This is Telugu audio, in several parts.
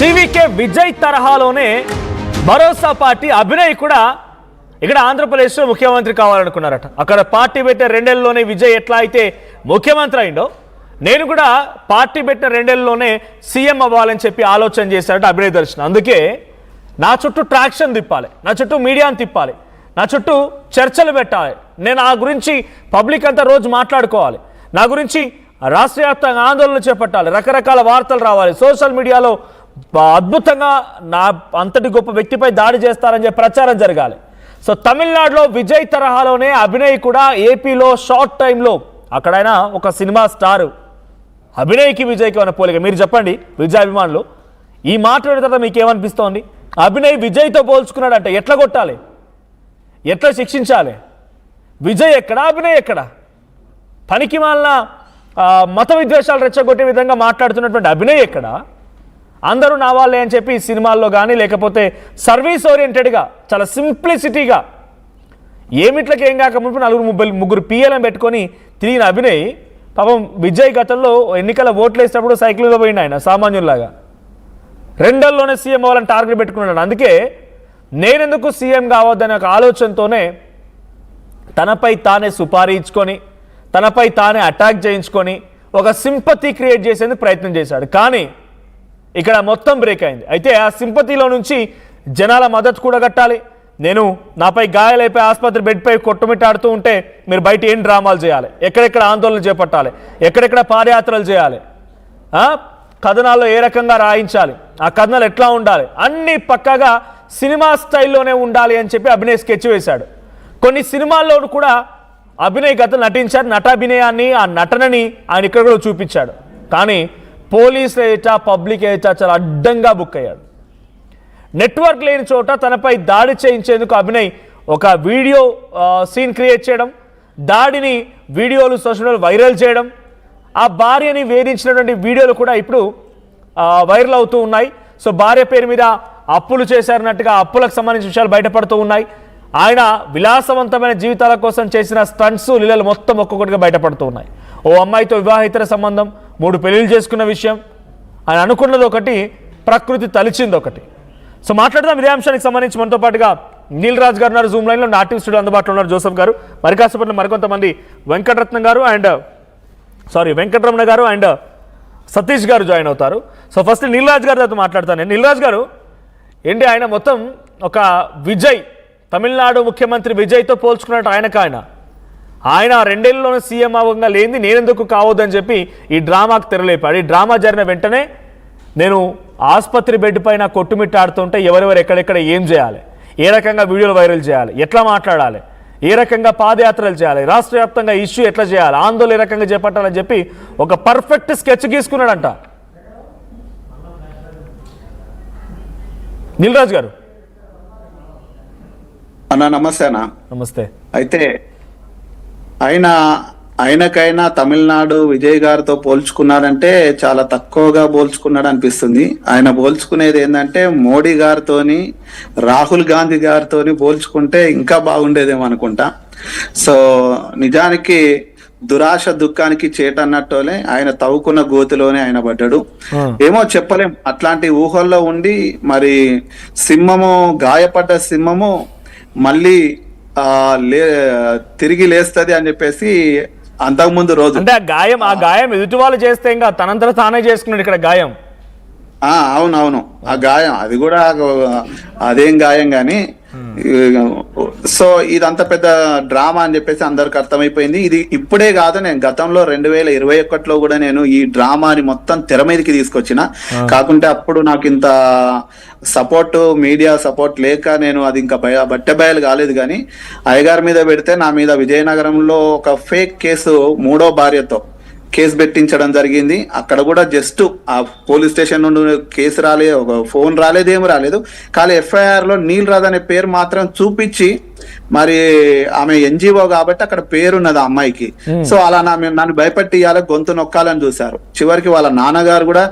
జీవీకే విజయ్ తరహాలోనే భరోసా పార్టీ అభినయ్ కూడా ఇక్కడ ఆంధ్రప్రదేశ్లో ముఖ్యమంత్రి కావాలనుకున్నారట. అక్కడ పార్టీ పెట్టిన 2 ఏళ్లలోనే విజయ్ ఎట్లా అయితే ముఖ్యమంత్రి అయిందో నేను కూడా పార్టీ పెట్టిన 2 ఏళ్లలోనే సీఎం అవ్వాలని చెప్పి ఆలోచన చేశారట అభినయ్ దర్శన్. అందుకే నా చుట్టూ ట్రాక్షన్ తిప్పాలి, నా చుట్టూ మీడియాని తిప్పాలి, నా చుట్టూ చర్చలు పెట్టాలి, నేను ఆ గురించి పబ్లిక్ అంతా రోజు మాట్లాడుకోవాలి, నా గురించి రాష్ట్ర వ్యాప్తంగా ఆందోళన చేపట్టాలి, రకరకాల వార్తలు రావాలి, సోషల్ మీడియాలో అద్భుతంగా నా అంతటి గొప్ప వ్యక్తిపై దాడి చేస్తారని చెప్పి ప్రచారం జరగాలి. సో తమిళనాడులో విజయ్ తరహాలోనే అభినయ్ కూడా ఏపీలో షార్ట్ టైంలో అక్కడైనా ఒక సినిమా స్టారు అభినయ్కి విజయ్కి ఉన్న పోలిక. మీరు చెప్పండి విజయ్ అభిమానులు, ఈ మాట విన్న తర్వాత మీకు ఏమనిపిస్తోంది? అభినయ్ విజయ్తో పోల్చుకున్నాడంటే ఎట్లా కొట్టాలి, ఎట్లా శిక్షించాలి? విజయ్ ఎక్కడ, అభినయ్ ఎక్కడ? పనికి మాలిన మత విద్వేషాలు రెచ్చగొట్టే విధంగా మాట్లాడుతున్నటువంటి అభినయ్ ఎక్కడ? అందరూ నా వాళ్ళే అని చెప్పి సినిమాల్లో కానీ లేకపోతే సర్వీస్ ఓరియంటెడ్గా చాలా సింప్లిసిటీగా ఏమిట్లకి ఏం కాక ముగ్గురు పిఎల్ఎం పెట్టుకొని తిరిగిన అభినయ్ పాపం విజయ్ గతంలో ఎన్నికల ఓట్లు వేసినప్పుడు సైకిల్గా పోయింది ఆయన సామాన్యుల్లాగా. 2 ఏళ్లలోనే సీఎం అవ్వాలని టార్గెట్ పెట్టుకున్నాడు. అందుకే నేనెందుకు సీఎం కావద్దనే ఒక ఆలోచనతోనే తనపై తానే సుపారీ ఇచ్చుకొని తనపై తానే అటాక్ చేయించుకొని ఒక సింపతి క్రియేట్ చేసేందుకు ప్రయత్నం చేశాడు. కానీ ఇక్కడ మొత్తం బ్రేక్ అయింది. అయితే ఆ సింపతిలో నుంచి జనాల మద్దతు కూడా కట్టాలి. నేను నాపై గాయాలైపోయి ఆసుపత్రి బెడ్పై కొట్టుమిట్టాడుతూ ఉంటే మీరు బయట ఏం డ్రామాలు చేయాలి, ఎక్కడెక్కడ ఆందోళన చేపట్టాలి, ఎక్కడెక్కడ పాదయాత్రలు చేయాలి, కథనాల్లో ఏ రకంగా రాయించాలి, ఆ కథనాలు ఎట్లా ఉండాలి, అన్నీ పక్కాగా సినిమా స్టైల్లోనే ఉండాలి అని చెప్పి అభినయ్ స్కెచ్ వేశాడు. కొన్ని సినిమాల్లో కూడా అభినయ్ గత నటించాడు. నటాభినయాన్ని ఆ నటనని ఆయన ఇక్కడ కూడా చూపించాడు. కానీ పోలీసులు ఏటా పబ్లిక్ ఏటా చాలా అడ్డంగా బుక్ అయ్యాడు. నెట్వర్క్ లేని చోట తనపై దాడి చేయించేందుకు అభినయ్ ఒక వీడియో సీన్ క్రియేట్ చేయడం, దాడిని వీడియోలు సోషల్ మీడియాలో వైరల్ చేయడం, ఆ భార్యని వేధించినటువంటి వీడియోలు కూడా ఇప్పుడు వైరల్ అవుతూ ఉన్నాయి. సో భార్య పేరు మీద అప్పులు చేశారన్నట్టుగా అప్పులకు సంబంధించిన విషయాలు బయటపడుతూ ఉన్నాయి. ఆయన విలాసవంతమైన జీవితాల కోసం చేసిన స్టంట్స్ లీలలు మొత్తం ఒక్కొక్కటిగా బయటపడుతూ ఉన్నాయి. ఓ అమ్మాయితో వివాహేతర సంబంధం, 3 పెళ్లిళ్ళు చేసుకున్న విషయం, ఆయన అనుకున్నది ఒకటి, ప్రకృతి తలిచింది ఒకటి. సో మాట్లాడదాం ఇదే అంశానికి సంబంధించి. మనతో పాటుగా నీల్ రాజ్ గారు ఉన్నారు జూమ్ లైన్లో, నాటివ్ స్టూడియో అందుబాటులో ఉన్నారు జోసఫ్ గారు, మరి కాసేపట్లో మరికొంతమంది వెంకటరమణ గారు అండ్ సతీష్ గారు జాయిన్ అవుతారు. సో ఫస్ట్ నీల్ రాజ్ గారితో మాట్లాడతాను. నీల్ రాజ్ గారు ఏంటి, ఆయన మొత్తం ఒక విజయ్ తమిళనాడు ముఖ్యమంత్రి విజయ్తో పోల్చుకున్నట్టు ఆయన 2 ఏళ్లలోనే సీఎం అవ్వగా లేనిది నేనెందుకు కావద్దని చెప్పి ఈ డ్రామాకు తెరలేపాడు. ఈ డ్రామా జరిగిన వెంటనే నేను ఆసుపత్రి బెడ్ పైన కొట్టుమిట్టాడుతుంటే ఎవరెవరు ఎక్కడెక్కడ ఏం చేయాలి, ఏ రకంగా వీడియోలు వైరల్ చేయాలి, ఎట్లా మాట్లాడాలి, ఏ రకంగా పాదయాత్రలు చేయాలి, రాష్ట్ర వ్యాప్తంగా ఇష్యూ ఎట్లా చేయాలి, ఆందోళన ఏ రకంగా చేపట్టాలని చెప్పి ఒక పర్ఫెక్ట్ స్కెచ్ గీసుకున్నాడంట నీల్ రాజ్ గారు. అన్నా నమస్తే అన్న. నమస్తే. అయితే ఆయనకైనా తమిళనాడు విజయ్ గారితో పోల్చుకున్నారంటే చాలా తక్కువగా పోల్చుకున్నాడు అనిపిస్తుంది. ఆయన పోల్చుకునేది ఏంటంటే మోడీ గారితోని రాహుల్ గాంధీ గారితోని పోల్చుకుంటే ఇంకా బాగుండేదేమో అనుకుంటా. సో నిజానికి దురాశ దుఃఖానికి చేటన్నట్టులే ఆయన తవ్వుకున్న గోతిలోనే ఆయన పడ్డాడు. ఏమో చెప్పలేం, అట్లాంటి ఊహల్లో ఉండి మరి సింహము, గాయపడ్డ సింహము మళ్ళీ తిరిగి లేస్తుంది అని చెప్పేసి అంతకుముందు రోజు అంటే ఆ గాయం ఎదుటి వాళ్ళు చేస్తే ఇంకా తనంతట తానే చేసుకున్నాడు ఇక్కడ గాయం. అవునవును, ఆ గాయం అది కూడా అదేం గాయం గాని. సో ఇదంతా పెద్ద డ్రామా అని చెప్పేసి అందరికి అర్థమైపోయింది. ఇది ఇప్పుడే కాదు, నేను గతంలో 2021లో కూడా నేను ఈ డ్రామాని మొత్తం తెర మీదకి తీసుకొచ్చిన. కాకుంటే అప్పుడు నాకు ఇంత సపోర్ట్, మీడియా సపోర్ట్ లేక నేను అది ఇంకా బట్టబయలు కాలేదు. కానీ అయ్యగారి మీద పెడితే నా మీద విజయనగరంలో ఒక ఫేక్ కేసు 3వ భార్యతో కేసు పెట్టించడం జరిగింది. అక్కడ కూడా జస్ట్ ఆ పోలీస్ స్టేషన్ నుండి కేసు రాలేదు, ఒక ఫోన్ రాలేదు, ఏమి రాలేదు. కానీ ఎఫ్ఐఆర్ లో నీల్ రాజ్ అనే పేరు మాత్రం చూపించి, మరి ఆమె ఎన్జిఓ కాబట్టి అక్కడ పేరున్నది ఆ అమ్మాయికి. సో అలా నన్ను భయపెట్టియాలి, గొంతు నొక్కాలని చూశారు. చివరికి వాళ్ళ నాన్నగారు కూడా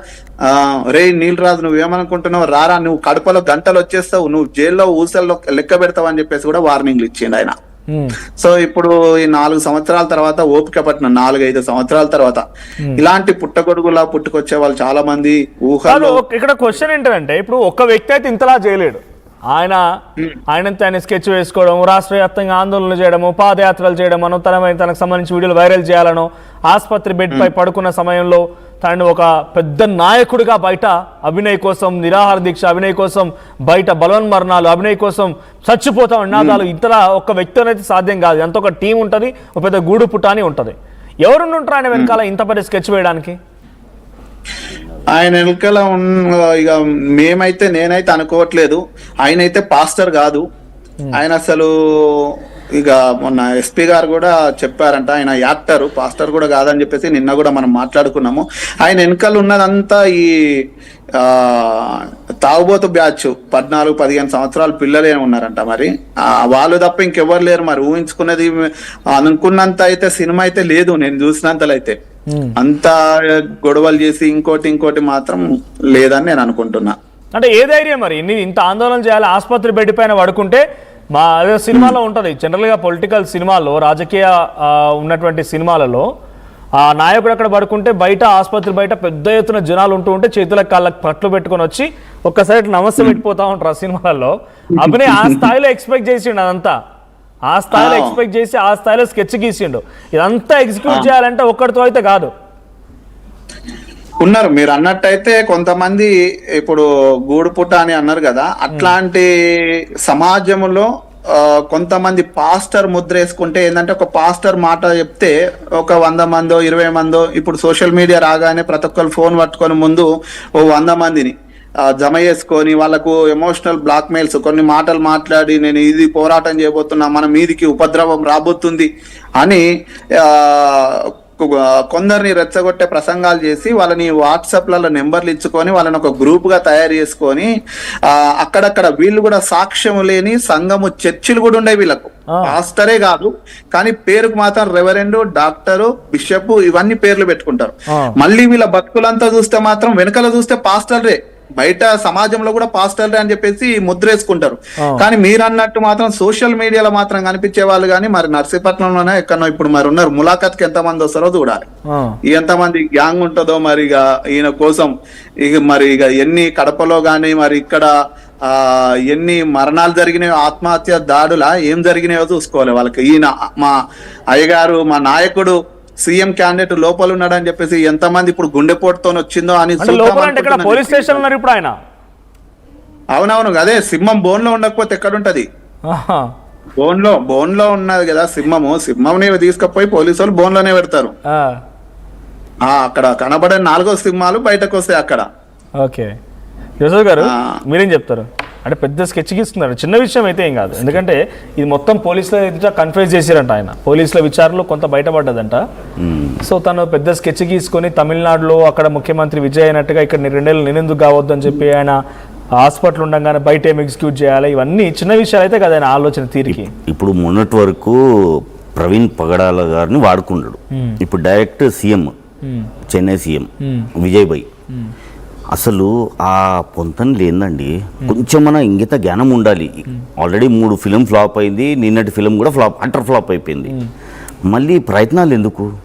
రే నీల్ రాజు నువ్వేమనుకుంటున్నావు, రారా, నువ్వు కడపలో గంటలు వచ్చేస్తావు, నువ్వు జైల్లో ఊసల్లో లెక్క పెడతావు అని చెప్పేసి కూడా వార్నింగ్లు ఇచ్చిండు ఆయన. సో ఇప్పుడు ఈ 4 సంవత్సరాల తర్వాత ఓపిక పట్టిన 4-5 సంవత్సరాల తర్వాత ఇలాంటి పుట్టగొడుగులా పుట్టుకొచ్చే వాళ్ళు చాలా మంది ఊహలు. ఇక్కడ క్వశ్చన్ ఏంటంటే ఇప్పుడు ఒక్క వ్యక్తి అయితే ఇంతలా చేయలేడు. ఆయన స్కెచ్ వేసుకోవడం, రాష్ట్ర వ్యాప్తంగా ఆందోళనలు చేయడము, పాదయాత్రలు చేయడం, తనకు సంబంధించి వీడియోలు వైరల్ చేయాలను, ఆసుపత్రి బెడ్ పై పడుకున్న సమయంలో తనని ఒక పెద్ద నాయకుడిగా బయట అభినయ్ కోసం నిరాహార దీక్ష, అభినయ్ కోసం బయట బలవన్మరణాలు, అభినయ్ కోసం చచ్చిపోతాం నినాదాలు, ఇంతలా ఒక్క వ్యక్తి అనేది సాధ్యం కాదు. ఎంత ఒక టీం ఉంటుంది, ఒక పెద్ద గూడు పుటాని ఉంటుంది. ఎవరుంటారు ఆయన వెనకాల ఇంత పెద్ద స్కెచ్ వేయడానికి? ఆయన వెనకాల ఇక నేనైతే అనుకోవట్లేదు. ఆయన అయితే పాస్టర్ కాదు. ఆయన అసలు ఇక మొన్న ఎస్పీ గారు కూడా చెప్పారంట ఆయన యాక్టర్, పాస్టర్ కూడా కాదని చెప్పేసి నిన్న కూడా మనం మాట్లాడుకున్నాము. ఆయన వెనకాల ఉన్నదంతా ఈ తాగుబోతు బ్యాచ్ 14-15 సంవత్సరాల పిల్లలే ఉన్నారంట. మరి వాళ్ళు తప్ప ఇంకెవ్వరు లేరు. మరి ఊహించుకున్నది అనుకున్నంత అయితే సినిమా అయితే లేదు, నేను చూసినంతలో అయితే. అంత గొడవలు చేసి ఇంకోటి మాత్రం లేదని నేను అనుకుంటున్నా. అంటే ఏ ధైర్యం మరి ఇంత ఆందోళన చేయాలి? ఆసుపత్రి బెడ్ పైన పడుకుంటే అదే సినిమాలో ఉంటుంది. జనరల్గా పొలిటికల్ సినిమాల్లో, రాజకీయ ఉన్నటువంటి సినిమాలలో ఆ నాయకుడు అక్కడ పడుకుంటే బయట ఆసుపత్రి బయట పెద్ద ఎత్తున జనాలు ఉంటే చేతులకు కాళ్ళకి పట్లు పెట్టుకొని వచ్చి ఒక్కసారి నమస్తే పెట్టిపోతా ఉంటారు ఆ సినిమాలలో. అభినయ్ ఆ స్థాయిలో ఎక్స్పెక్ట్ చేసిండు, అదంతా ఆ స్థాయిలో ఎక్స్పెక్ట్ చేసి ఆ స్థాయిలో స్కెచ్ గీసిండు. ఇదంతా ఎగ్జిక్యూట్ చేయాలంటే ఒక్కడితో అయితే కాదు. ఉన్నారు మీరు అన్నట్టయితే కొంతమంది ఇప్పుడు గూడుపుట అని అన్నారు కదా, అట్లాంటి సమాజంలో కొంతమంది పాస్టర్ ముద్ర వేసుకుంటే ఏంటంటే, ఒక పాస్టర్ మాట చెప్తే ఒక 100 మందో 20 మందో, ఇప్పుడు సోషల్ మీడియా రాగానే ప్రతి ఒక్కరు ఫోన్ పట్టుకొని ముందు 100 మందిని జమ చేసుకొని వాళ్ళకు ఎమోషనల్ బ్లాక్ మెయిల్స్, కొన్ని మాటలు మాట్లాడి నేను ఇది పోరాటం చేయబోతున్నా, మన మీదికి ఉపద్రవం రాబోతుంది అని కొందరిని రెచ్చగొట్టే ప్రసంగాలు చేసి వాళ్ళని వాట్సాప్లలో నెంబర్లు ఇచ్చుకొని వాళ్ళని ఒక గ్రూప్ గా తయారు చేసుకొని అక్కడక్కడ వీళ్ళు కూడా సాక్ష్యం లేని సంఘము, చర్చిలు కూడా ఉండే వీళ్ళకు. పాస్టరే కాదు కానీ పేరుకు మాత్రం రెవరెండ్, డాక్టరు, బిషప్ ఇవన్నీ పేర్లు పెట్టుకుంటారు. మళ్ళీ వీళ్ళ బతుకులంతా చూస్తే మాత్రం వెనకాల చూస్తే పాస్టర్లే, బయట సమాజంలో కూడా పాస్టర్లే అని చెప్పేసి ముద్రేసుకుంటారు. కానీ మీరు అన్నట్టు మాత్రం సోషల్ మీడియాలో మాత్రం కనిపించే వాళ్ళు కానీ మరి నర్సీపట్నంలోనే ఎక్కడో ఇప్పుడు మరి ఉన్నారు. ములాఖత్కి ఎంతమంది వస్తారో చూడాలి, ఎంతమంది గ్యాంగ్ ఉంటుందో మరి ఇక ఈయన కోసం. ఇక ఎన్ని కడపలో గానీ మరి ఇక్కడ ఎన్ని మరణాలు జరిగినాయో, ఆత్మహత్య దాడులా ఏం జరిగినాయో చూసుకోవాలి వాళ్ళకి. ఈయన మా అయ్యగారు, మా నాయకుడు, సీఎం క్యాండిడేట్ లోపల ఉన్నాడని చెప్పేసి ఎంతమంది ఇప్పుడు గుండెపోటుతో వచ్చిందో అని. పోలీస్ స్టేషన్ ఉన్నారు ఇప్పుడు ఆయన. అవునవును, అదే సింహం బోన్ లో ఉండకపోతే ఎక్కడుంటది? బోన్ లో ఉన్నది కదా సింహం తీసుకపోయి పోలీసు వాళ్ళు బోన్ లోనే పెడతారు. అక్కడ కనబడే 4 సింహాలు బయటకు వస్తాయి అక్కడ. ఓకే యశోద్ గారు మీరేం చెప్తారు? అంటే పెద్ద స్కెచ్ గీస్తున్నారు, చిన్న విషయం అయితే ఏం కాదు. ఎందుకంటే ఇది మొత్తం పోలీసుల ఎదుట కన్ఫ్యూజ్ చేశారంట ఆయన. పోలీసుల విచారణలో కొంత బయటపడ్డదంట. సో తను పెద్ద స్కెచ్ గీసుకొని తమిళనాడులో అక్కడ ముఖ్యమంత్రి విజయ్ అయినట్టుగా ఇక్కడ 2 నెలలు నేనెందుకు కావద్దు అని చెప్పి ఆయన హాస్పిటల్ ఉండగానే బయట ఏం ఎగ్జిక్యూట్ చేయాలి, ఇవన్నీ చిన్న విషయాలు అయితే కదా ఆయన ఆలోచన తీరికి. ఇప్పుడు మొన్నటి వరకు ప్రవీణ్ పగడాల గారిని వాడుకున్నాడు. ఇప్పుడు direct CM, Chennai CM Vijay భాయ్. అసలు ఆ పొంతన లేదండి, కొంచెం మన ఇంగిత జ్ఞానం ఉండాలి. ఆల్రెడీ 3 ఫిలిం ఫ్లాప్ అయింది, నిన్నటి ఫిలిం కూడా అటర్ ఫ్లాప్ అయిపోయింది. మళ్ళీ ప్రయత్నాలు ఎందుకు?